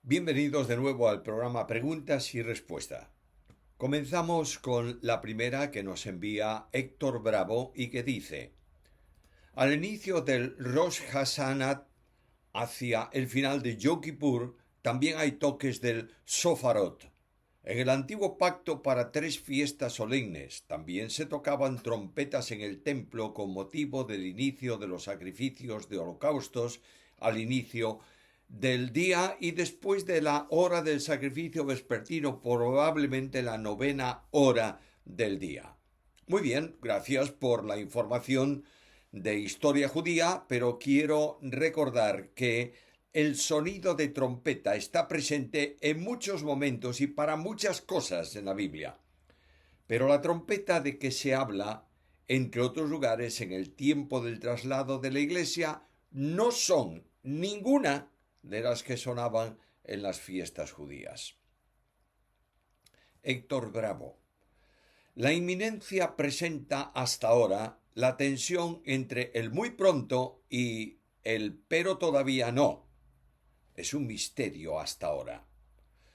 Bienvenidos de nuevo al programa Preguntas y Respuestas. Comenzamos con la primera que nos envía Héctor Bravo y que dice: al inicio del Rosh Hashanah, hacia el final de Yom Kippur, también hay toques del Sofarot. En el antiguo pacto para 3 fiestas solemnes también se tocaban trompetas en el templo con motivo del inicio de los sacrificios de holocaustos al inicio del día y después de la hora del sacrificio vespertino, probablemente la 9ª hora del día. Muy bien, gracias por la información de historia judía, pero quiero recordar que el sonido de trompeta está presente en muchos momentos y para muchas cosas en la Biblia. Pero la trompeta de que se habla, entre otros lugares, en el tiempo del traslado de la iglesia, no son ninguna de las que sonaban en las fiestas judías. Héctor Bravo. La inminencia presenta hasta ahora la tensión entre el muy pronto y el pero todavía no. Es un misterio hasta ahora.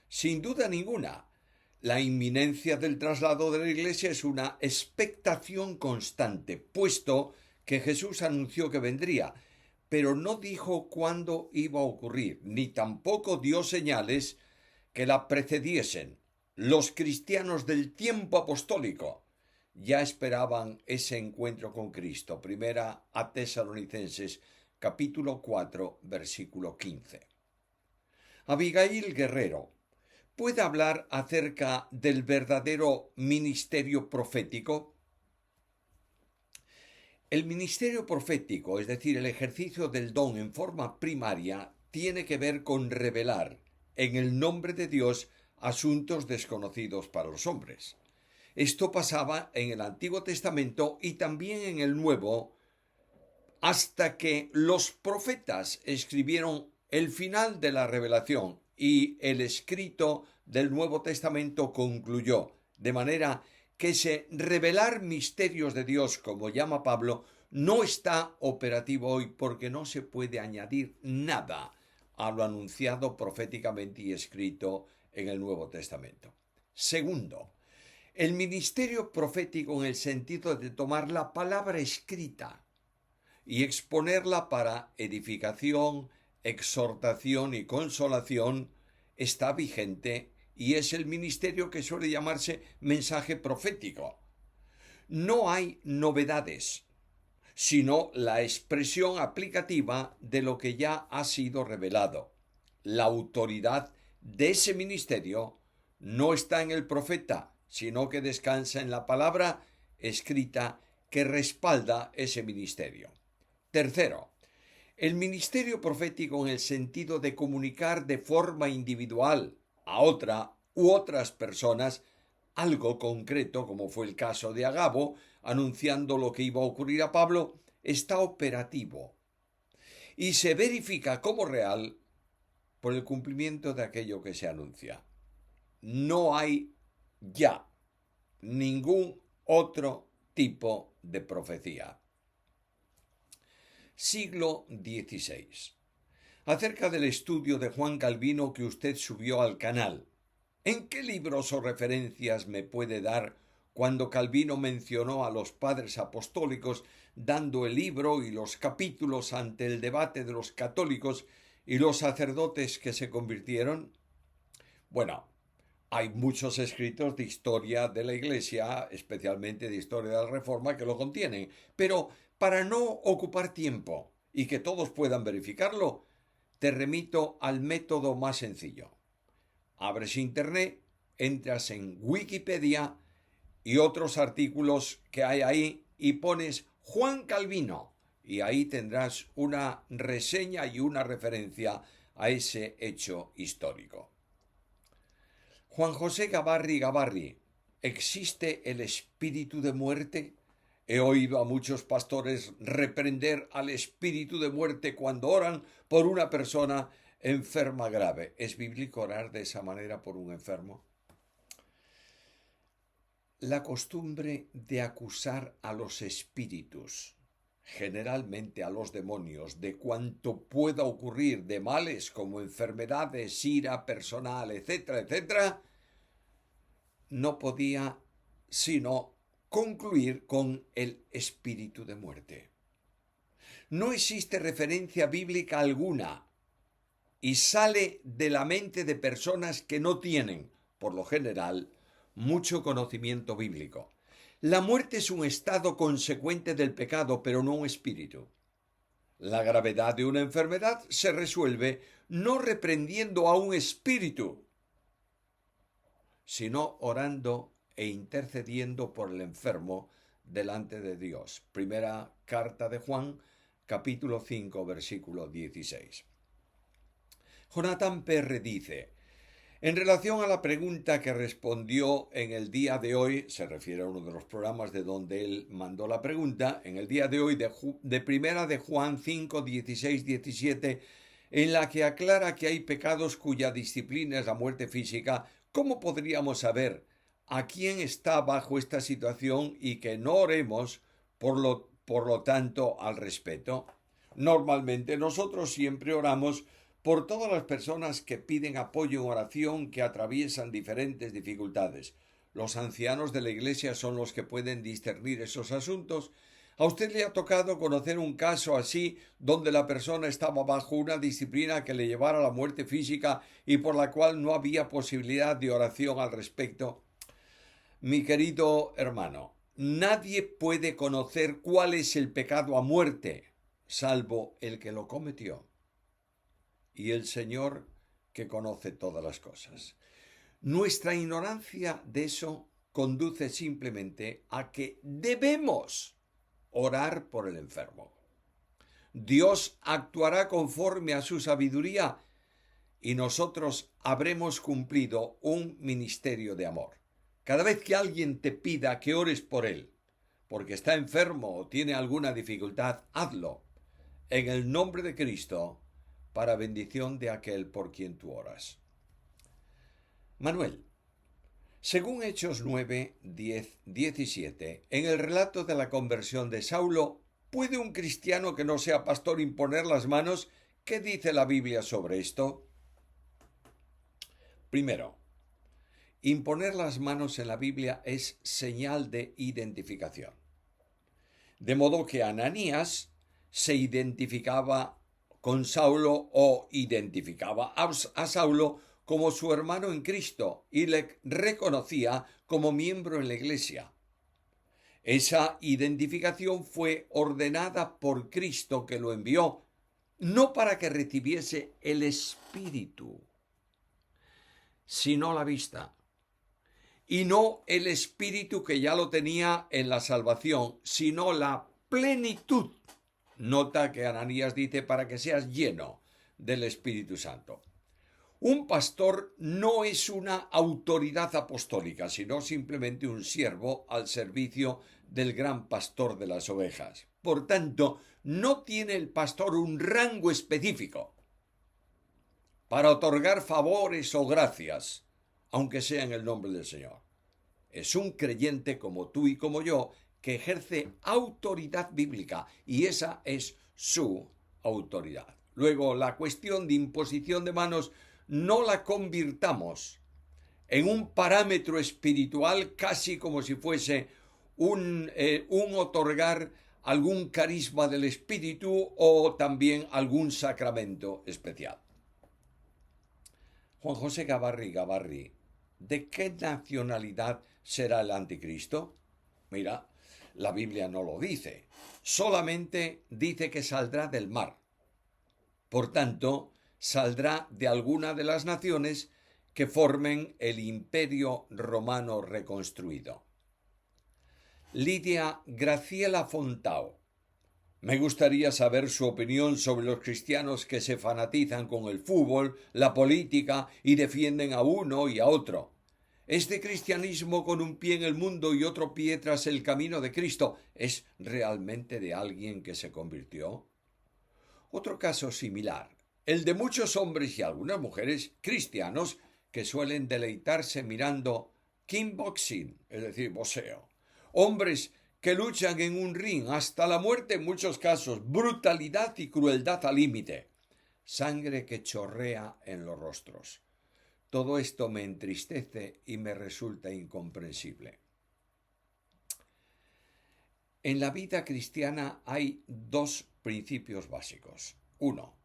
Sin duda ninguna, la inminencia del traslado de la iglesia es una expectación constante, puesto que Jesús anunció que vendría, pero no dijo cuándo iba a ocurrir, ni tampoco dio señales que la precediesen. Los cristianos del tiempo apostólico ya esperaban ese encuentro con Cristo. Primera a Tesalonicenses, capítulo 4, versículo 15. Abigail Guerrero, ¿puede hablar acerca del verdadero ministerio profético? El ministerio profético, es decir, el ejercicio del don en forma primaria, tiene que ver con revelar, en el nombre de Dios, asuntos desconocidos para los hombres. Esto pasaba en el Antiguo Testamento y también en el Nuevo, hasta que los profetas escribieron el final de la revelación y el escrito del Nuevo Testamento concluyó, de manera que ese revelar misterios de Dios, como llama Pablo, no está operativo hoy porque no se puede añadir nada a lo anunciado proféticamente y escrito en el Nuevo Testamento. Segundo, el ministerio profético en el sentido de tomar la palabra escrita y exponerla para edificación, exhortación y consolación está vigente y es el ministerio que suele llamarse mensaje profético. No hay novedades, sino la expresión aplicativa de lo que ya ha sido revelado. La autoridad de ese ministerio no está en el profeta, sino que descansa en la palabra escrita que respalda ese ministerio. Tercero, el ministerio profético en el sentido de comunicar de forma individual a otra u otras personas algo concreto, como fue el caso de Agabo, anunciando lo que iba a ocurrir a Pablo, está operativo y se verifica como real por el cumplimiento de aquello que se anuncia. No hay ya ningún otro tipo de profecía. Siglo XVI. Acerca del estudio de Juan Calvino que usted subió al canal, ¿en qué libros o referencias me puede dar cuando Calvino mencionó a los padres apostólicos, dando el libro y los capítulos ante el debate de los católicos y los sacerdotes que se convirtieron? Bueno, hay muchos escritos de historia de la Iglesia, especialmente de historia de la Reforma, que lo contienen, pero para no ocupar tiempo y que todos puedan verificarlo, te remito al método más sencillo. Abres internet, entras en Wikipedia y otros artículos que hay ahí y pones Juan Calvino y ahí tendrás una reseña y una referencia a ese hecho histórico. Juan José Gabarri, ¿existe el espíritu de muerte? He oído a muchos pastores reprender al espíritu de muerte cuando oran por una persona enferma grave. ¿Es bíblico orar de esa manera por un enfermo? La costumbre de acusar a los espíritus generalmente a los demonios de cuanto pueda ocurrir de males como enfermedades, ira personal, etcétera, etcétera, no podía sino concluir con el espíritu de muerte. No existe referencia bíblica alguna y sale de la mente de personas que no tienen, por lo general, mucho conocimiento bíblico. La muerte es un estado consecuente del pecado, pero no un espíritu. La gravedad de una enfermedad se resuelve no reprendiendo a un espíritu, sino orando e intercediendo por el enfermo delante de Dios. Primera carta de Juan, capítulo 5, versículo 16. Jonathan Perre dice: en relación a la pregunta que respondió en el día de hoy, se refiere a uno de los programas de donde él mandó la pregunta, en el día de hoy de Primera de Juan 5, 16, 17, en la que aclara que hay pecados cuya disciplina es la muerte física. ¿Cómo podríamos saber a quién está bajo esta situación y que no oremos por lo tanto al respecto? Normalmente nosotros siempre oramos por todas las personas que piden apoyo en oración, que atraviesan diferentes dificultades. Los ancianos de la Iglesia son los que pueden discernir esos asuntos. ¿A usted le ha tocado conocer un caso así, donde la persona estaba bajo una disciplina que le llevara a la muerte física y por la cual no había posibilidad de oración al respecto? Mi querido hermano, nadie puede conocer cuál es el pecado a muerte, salvo el que lo cometió. Y el Señor que conoce todas las cosas. Nuestra ignorancia de eso conduce simplemente a que debemos orar por el enfermo. Dios actuará conforme a su sabiduría y nosotros habremos cumplido un ministerio de amor. Cada vez que alguien te pida que ores por él, porque está enfermo o tiene alguna dificultad, hazlo en el nombre de Cristo, para bendición de aquel por quien tú oras. Manuel, según Hechos 9, 10, 17, en el relato de la conversión de Saulo, ¿puede un cristiano que no sea pastor imponer las manos? ¿Qué dice la Biblia sobre esto? Primero, imponer las manos en la Biblia es señal de identificación. De modo que Ananías se identificaba con Saulo o identificaba a Saulo como su hermano en Cristo y le reconocía como miembro en la Iglesia. Esa identificación fue ordenada por Cristo, que lo envió, no para que recibiese el Espíritu, sino la vista. Y no el Espíritu, que ya lo tenía en la salvación, sino la plenitud. Nota que Ananías dice para que seas lleno del Espíritu Santo. Un pastor no es una autoridad apostólica, sino simplemente un siervo al servicio del gran pastor de las ovejas. Por tanto, no tiene el pastor un rango específico para otorgar favores o gracias, aunque sea en el nombre del Señor. Es un creyente como tú y como yo, que ejerce autoridad bíblica, y esa es su autoridad. Luego, la cuestión de imposición de manos no la convirtamos en un parámetro espiritual, casi como si fuese un otorgar algún carisma del Espíritu o también algún sacramento especial. Juan José Gabarri, ¿de qué nacionalidad será el anticristo? Mira, la Biblia no lo dice, solamente dice que saldrá del mar. Por tanto, saldrá de alguna de las naciones que formen el Imperio Romano reconstruido. Lidia Graciela Fontao. Me gustaría saber su opinión sobre los cristianos que se fanatizan con el fútbol, la política y defienden a uno y a otro. ¿Este cristianismo con un pie en el mundo y otro pie tras el camino de Cristo es realmente de alguien que se convirtió? Otro caso similar, el de muchos hombres y algunas mujeres cristianos que suelen deleitarse mirando kickboxing, es decir, boxeo. Hombres que luchan en un ring hasta la muerte en muchos casos, brutalidad y crueldad al límite, sangre que chorrea en los rostros. Todo esto me entristece y me resulta incomprensible. En la vida cristiana hay dos principios básicos. Uno,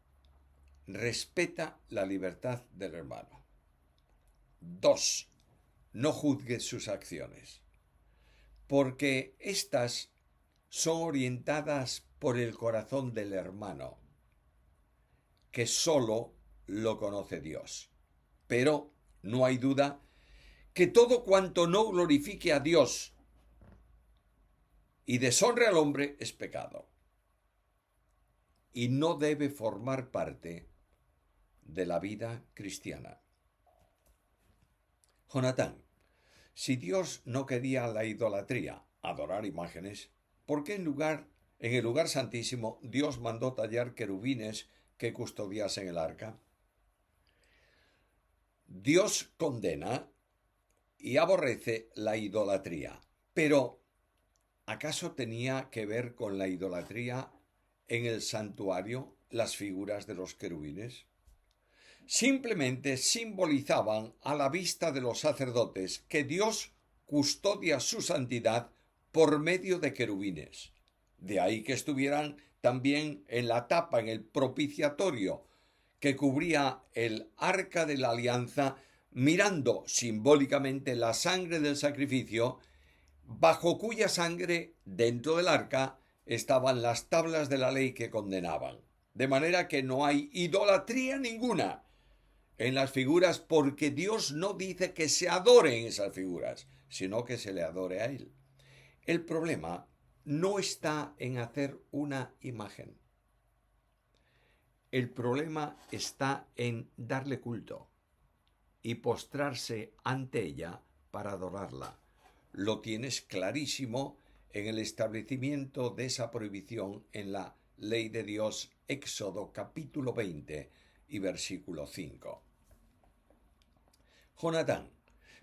respeta la libertad del hermano. Dos, no juzgues sus acciones, porque éstas son orientadas por el corazón del hermano, que solo lo conoce Dios. Pero no hay duda que todo cuanto no glorifique a Dios y deshonre al hombre es pecado, y no debe formar parte de la vida cristiana. Jonatán, si Dios no quería la idolatría, adorar imágenes, ¿por qué en el lugar santísimo Dios mandó tallar querubines que custodiasen el arca? Dios condena y aborrece la idolatría, pero ¿acaso tenía que ver con la idolatría en el santuario las figuras de los querubines? Simplemente simbolizaban a la vista de los sacerdotes que Dios custodia su santidad por medio de querubines. De ahí que estuvieran también en la tapa, en el propiciatorio, que cubría el arca de la alianza, mirando simbólicamente la sangre del sacrificio, bajo cuya sangre, dentro del arca, estaban las tablas de la ley que condenaban. De manera que no hay idolatría ninguna en las figuras, porque Dios no dice que se adoren esas figuras, sino que se le adore a Él. El problema no está en hacer una imagen. El problema está en darle culto y postrarse ante ella para adorarla. Lo tienes clarísimo en el establecimiento de esa prohibición en la ley de Dios, Éxodo capítulo 20 y versículo 5. Jonatán,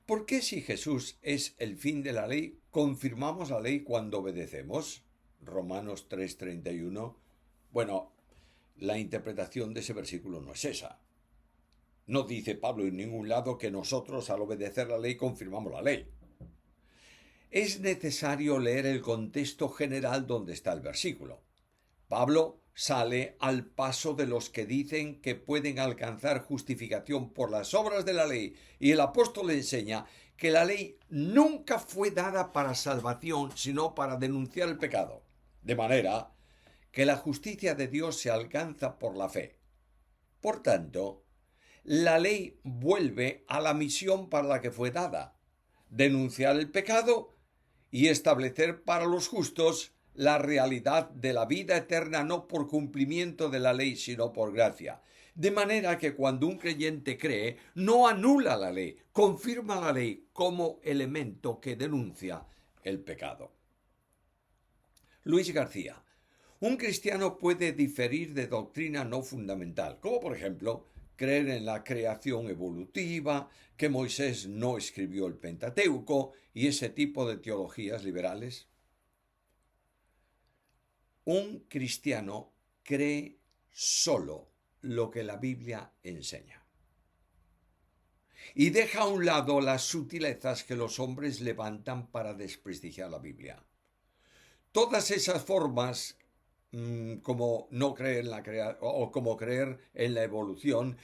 ¿por qué si Jesús es el fin de la ley, confirmamos la ley cuando obedecemos? Romanos 3:31. Bueno, la interpretación de ese versículo no es esa. No dice Pablo en ningún lado que nosotros al obedecer la ley confirmamos la ley. Es necesario leer el contexto general donde está el versículo. Pablo sale al paso de los que dicen que pueden alcanzar justificación por las obras de la ley, y el apóstol le enseña que la ley nunca fue dada para salvación, sino para denunciar el pecado, de manera que la justicia de Dios se alcanza por la fe. Por tanto, la ley vuelve a la misión para la que fue dada: denunciar el pecado y establecer para los justos la realidad de la vida eterna, no por cumplimiento de la ley, sino por gracia. De manera que cuando un creyente cree, no anula la ley, confirma la ley como elemento que denuncia el pecado. Luis García, un cristiano puede diferir de doctrina no fundamental, como por ejemplo creer en la creación evolutiva, que Moisés no escribió el Pentateuco y ese tipo de teologías liberales. Un cristiano cree solo lo que la Biblia enseña y deja a un lado las sutilezas que los hombres levantan para desprestigiar la Biblia. Todas esas formas, como no creer en la creación o como creer en la evolución,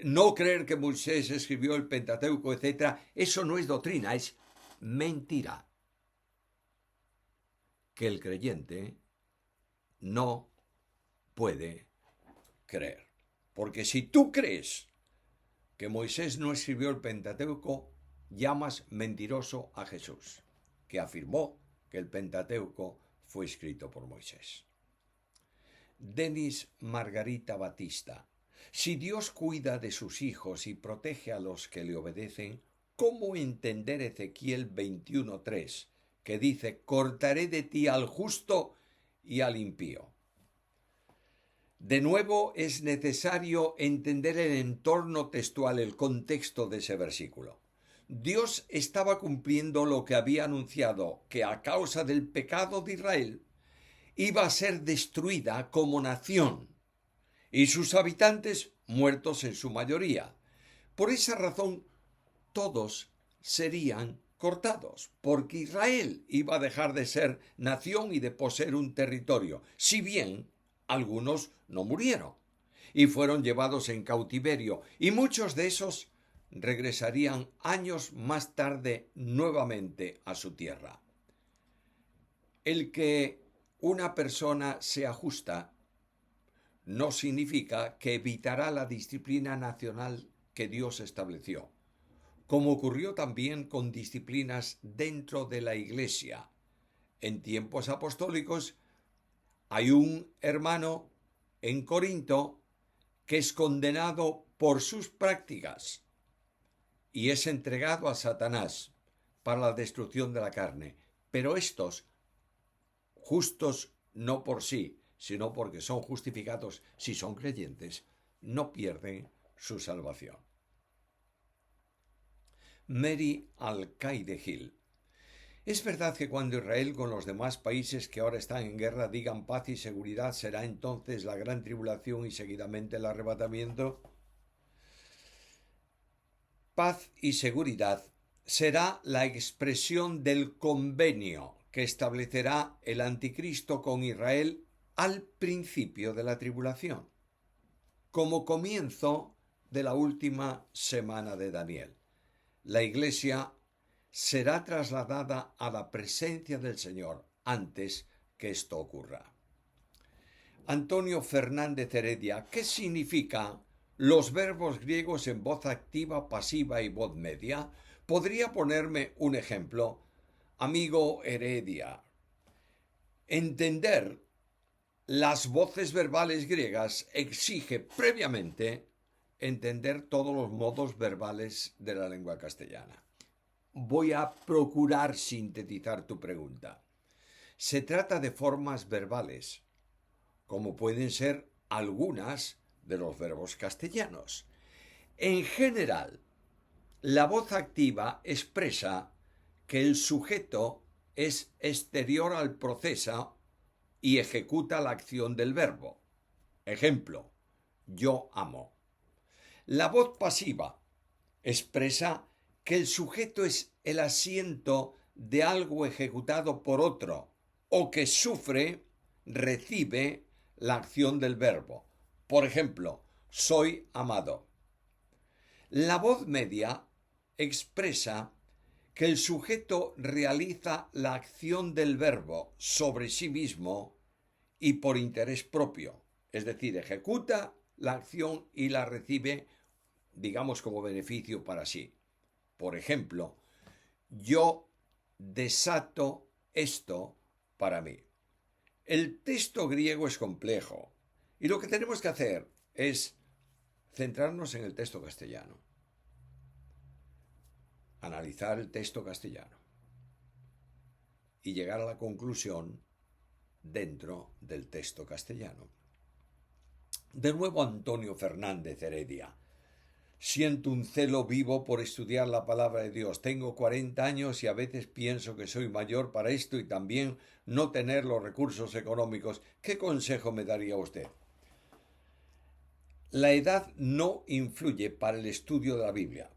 no creer que Moisés escribió el Pentateuco, etc., eso no es doctrina, es mentira. Que el creyente no puede creer. Porque si tú crees que Moisés no escribió el Pentateuco, llamas mentiroso a Jesús, que afirmó que el Pentateuco fue escrito por Moisés. Denis Margarita Batista, si Dios cuida de sus hijos y protege a los que le obedecen, ¿cómo entender Ezequiel 21:3, que dice: cortaré de ti al justo y al impío? De nuevo, es necesario entender el entorno textual, el contexto de ese versículo. Dios estaba cumpliendo lo que había anunciado, que a causa del pecado de Israel iba a ser destruida como nación y sus habitantes muertos en su mayoría. Por esa razón, todos serían cortados, porque Israel iba a dejar de ser nación y de poseer un territorio, si bien algunos no murieron y fueron llevados en cautiverio, y muchos de esos regresarían años más tarde nuevamente a su tierra. El que una persona sea justa no significa que evitará la disciplina nacional que Dios estableció, como ocurrió también con disciplinas dentro de la Iglesia. En tiempos apostólicos hay un hermano en Corinto que es condenado por sus prácticas y es entregado a Satanás para la destrucción de la carne. Pero estos, justos no por sí, sino porque son justificados si son creyentes, no pierden su salvación. Mary Alcaide Hill. Es verdad que cuando Israel con los demás países que ahora están en guerra digan paz y seguridad, será entonces la gran tribulación y seguidamente el arrebatamiento. Paz y seguridad será la expresión del convenio que establecerá el anticristo con Israel al principio de la tribulación, como comienzo de la última semana de Daniel. La Iglesia será trasladada a la presencia del Señor antes que esto ocurra. Antonio Fernández Heredia, ¿qué significa los verbos griegos en voz activa, pasiva y voz media? ¿Podría ponerme un ejemplo? Amigo Heredia, entender las voces verbales griegas exige previamente entender todos los modos verbales de la lengua castellana. Voy a procurar sintetizar tu pregunta. Se trata de formas verbales, como pueden ser algunas de los verbos castellanos. En general, la voz activa expresa que el sujeto es exterior al proceso y ejecuta la acción del verbo. Ejemplo, yo amo. La voz pasiva expresa que el sujeto es el asiento de algo ejecutado por otro o que sufre, recibe la acción del verbo. Por ejemplo, soy amado. La voz media expresa que el sujeto realiza la acción del verbo sobre sí mismo y por interés propio, es decir, ejecuta la acción y la recibe, digamos, como beneficio para sí. Por ejemplo, yo desato esto para mí. El texto griego es complejo y lo que tenemos que hacer es centrarnos en el texto castellano, analizar el texto castellano y llegar a la conclusión dentro del texto castellano. De nuevo Antonio Fernández Heredia. Siento un celo vivo por estudiar la palabra de Dios. Tengo 40 años y a veces pienso que soy mayor para esto y también no tener los recursos económicos. ¿Qué consejo me daría usted? La edad no influye para el estudio de la Biblia.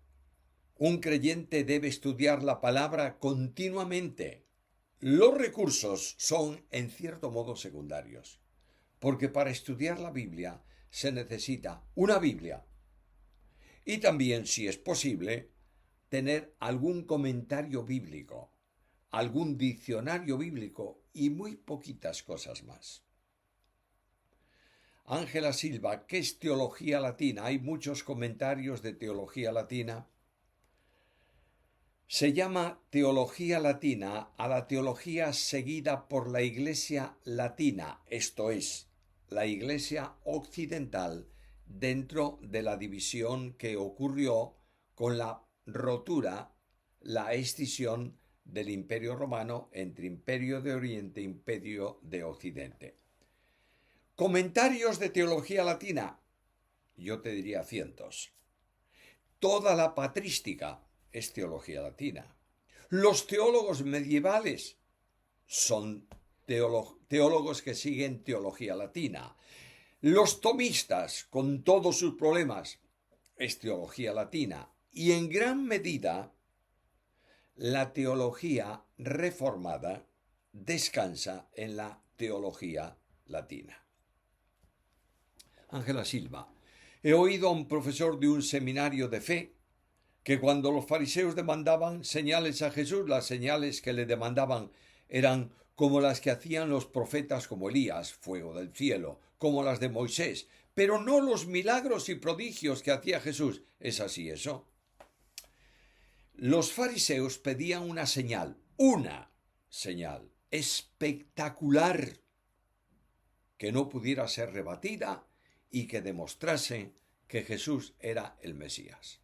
Un creyente debe estudiar la palabra continuamente. Los recursos son, en cierto modo, secundarios, porque para estudiar la Biblia se necesita una Biblia y también, si es posible, tener algún comentario bíblico, algún diccionario bíblico y muy poquitas cosas más. Ángela Silva, ¿qué es teología latina? Hay muchos comentarios de teología latina. Se llama teología latina a la teología seguida por la Iglesia latina, esto es, la Iglesia occidental, dentro de la división que ocurrió con la rotura, la escisión del Imperio Romano entre Imperio de Oriente e Imperio de Occidente. Comentarios de teología latina, yo te diría cientos. Toda la patrística, es teología latina. Los teólogos medievales son teólogos que siguen teología latina. Los tomistas, con todos sus problemas, es teología latina. Y en gran medida, la teología reformada descansa en la teología latina. Ángela Silva. He oído a un profesor de un seminario de fe que cuando los fariseos demandaban señales a Jesús, las señales que le demandaban eran como las que hacían los profetas como Elías, fuego del cielo, como las de Moisés, pero no los milagros y prodigios que hacía Jesús. ¿Es así eso? Los fariseos pedían una señal espectacular, que no pudiera ser rebatida y que demostrase que Jesús era el Mesías.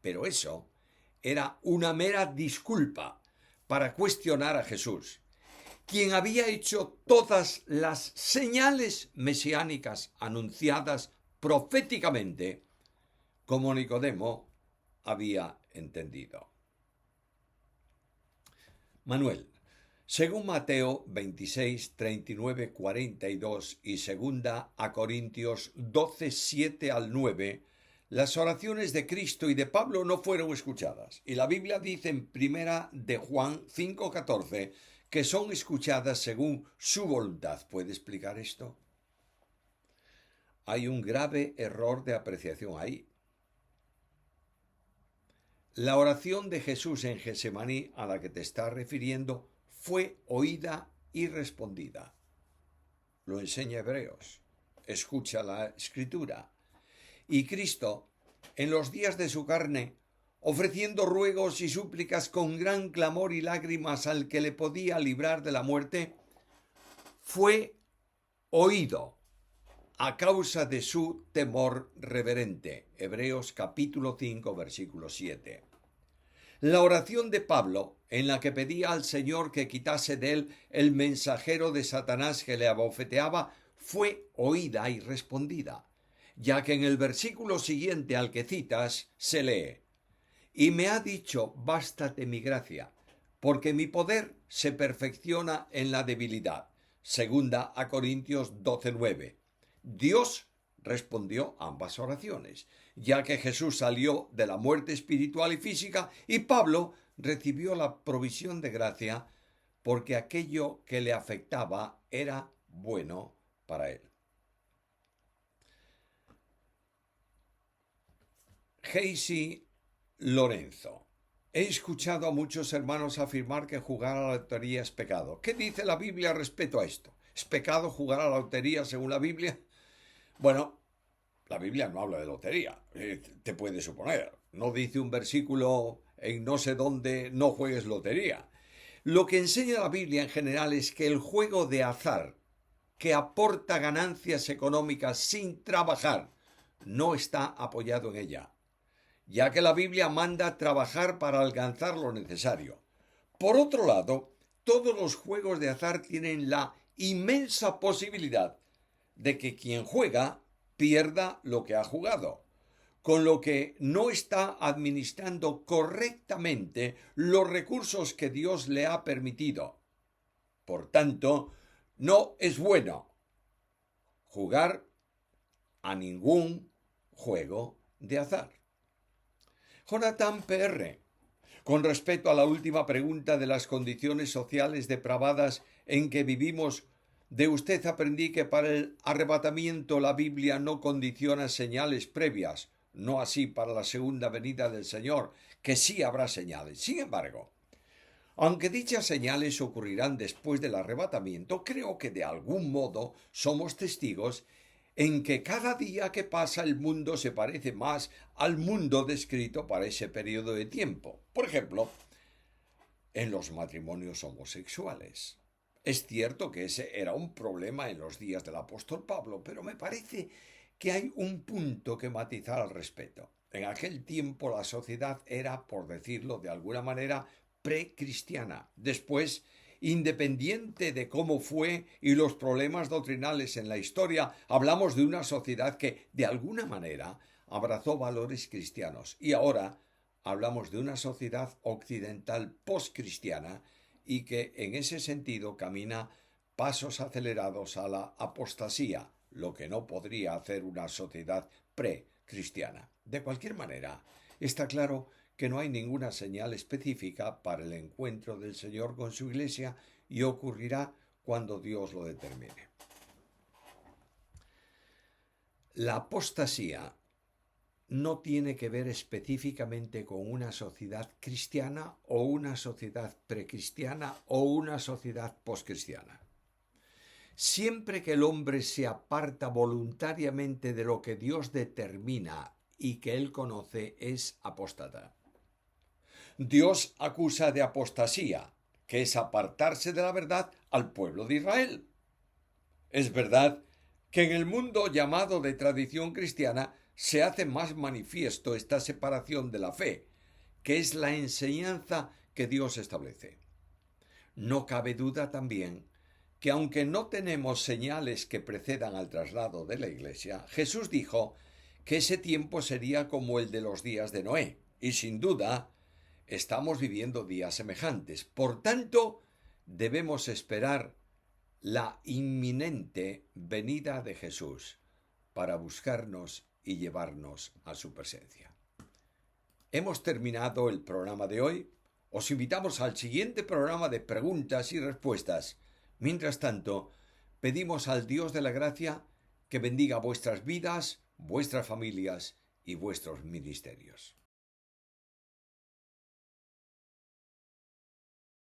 Pero eso era una mera disculpa para cuestionar a Jesús, quien había hecho todas las señales mesiánicas anunciadas proféticamente, como Nicodemo había entendido. Manuel, según Mateo 26, 39, 42 y 2 Corintios 12, 7 al 9, las oraciones de Cristo y de Pablo no fueron escuchadas. Y la Biblia dice en 1 de Juan 5, 14 que son escuchadas según su voluntad. ¿Puede explicar esto? Hay un grave error de apreciación ahí. La oración de Jesús en Getsemaní a la que te estás refiriendo fue oída y respondida. Lo enseña Hebreos. Escucha la Escritura. Y Cristo, en los días de su carne, ofreciendo ruegos y súplicas con gran clamor y lágrimas al que le podía librar de la muerte, fue oído a causa de su temor reverente. Hebreos capítulo 5, versículo 7. La oración de Pablo, en la que pedía al Señor que quitase de él el mensajero de Satanás que le abofeteaba, fue oída y respondida, ya que en el versículo siguiente al que citas se lee: y me ha dicho, bástate mi gracia, porque mi poder se perfecciona en la debilidad. 2 Corintios 12:9. Dios respondió ambas oraciones, ya que Jesús salió de la muerte espiritual y física y Pablo recibió la provisión de gracia porque aquello que le afectaba era bueno para él. Heisy Lorenzo. He escuchado a muchos hermanos afirmar que jugar a la lotería es pecado. ¿Qué dice la Biblia respecto a esto? ¿Es pecado jugar a la lotería según la Biblia? Bueno, la Biblia no habla de lotería, te puedes suponer. No dice un versículo en no sé dónde, no juegues lotería. Lo que enseña la Biblia en general es que el juego de azar, que aporta ganancias económicas sin trabajar, no está apoyado en ella, ya que la Biblia manda trabajar para alcanzar lo necesario. Por otro lado, todos los juegos de azar tienen la inmensa posibilidad de que quien juega pierda lo que ha jugado, con lo que no está administrando correctamente los recursos que Dios le ha permitido. Por tanto, no es bueno jugar a ningún juego de azar. Jonathan PR. Con respecto a la última pregunta de las condiciones sociales depravadas en que vivimos, de usted aprendí que para el arrebatamiento la Biblia no condiciona señales previas, no así para la segunda venida del Señor, que sí habrá señales. Sin embargo, aunque dichas señales ocurrirán después del arrebatamiento, creo que de algún modo somos testigos en que cada día que pasa el mundo se parece más al mundo descrito para ese periodo de tiempo. Por ejemplo, en los matrimonios homosexuales. Es cierto que ese era un problema en los días del apóstol Pablo, pero me parece que hay un punto que matizar al respecto. En aquel tiempo la sociedad era, por decirlo de alguna manera, precristiana. Después, independiente de cómo fue y los problemas doctrinales en la historia, hablamos de una sociedad que, de alguna manera, abrazó valores cristianos. Y ahora hablamos de una sociedad occidental postcristiana y que en ese sentido camina pasos acelerados a la apostasía, lo que no podría hacer una sociedad precristiana. De cualquier manera, está claro que no hay ninguna señal específica para el encuentro del Señor con su Iglesia y ocurrirá cuando Dios lo determine. La apostasía no tiene que ver específicamente con una sociedad cristiana o una sociedad precristiana o una sociedad poscristiana. Siempre que el hombre se aparta voluntariamente de lo que Dios determina y que él conoce, es apóstata. Dios acusa de apostasía, que es apartarse de la verdad, al pueblo de Israel. Es verdad que en el mundo llamado de tradición cristiana se hace más manifiesto esta separación de la fe, que es la enseñanza que Dios establece. No cabe duda también que aunque no tenemos señales que precedan al traslado de la Iglesia, Jesús dijo que ese tiempo sería como el de los días de Noé, y sin duda estamos viviendo días semejantes. Por tanto, debemos esperar la inminente venida de Jesús para buscarnos y llevarnos a su presencia. Hemos terminado el programa de hoy. Os invitamos al siguiente programa de preguntas y respuestas. Mientras tanto, pedimos al Dios de la gracia que bendiga vuestras vidas, vuestras familias y vuestros ministerios.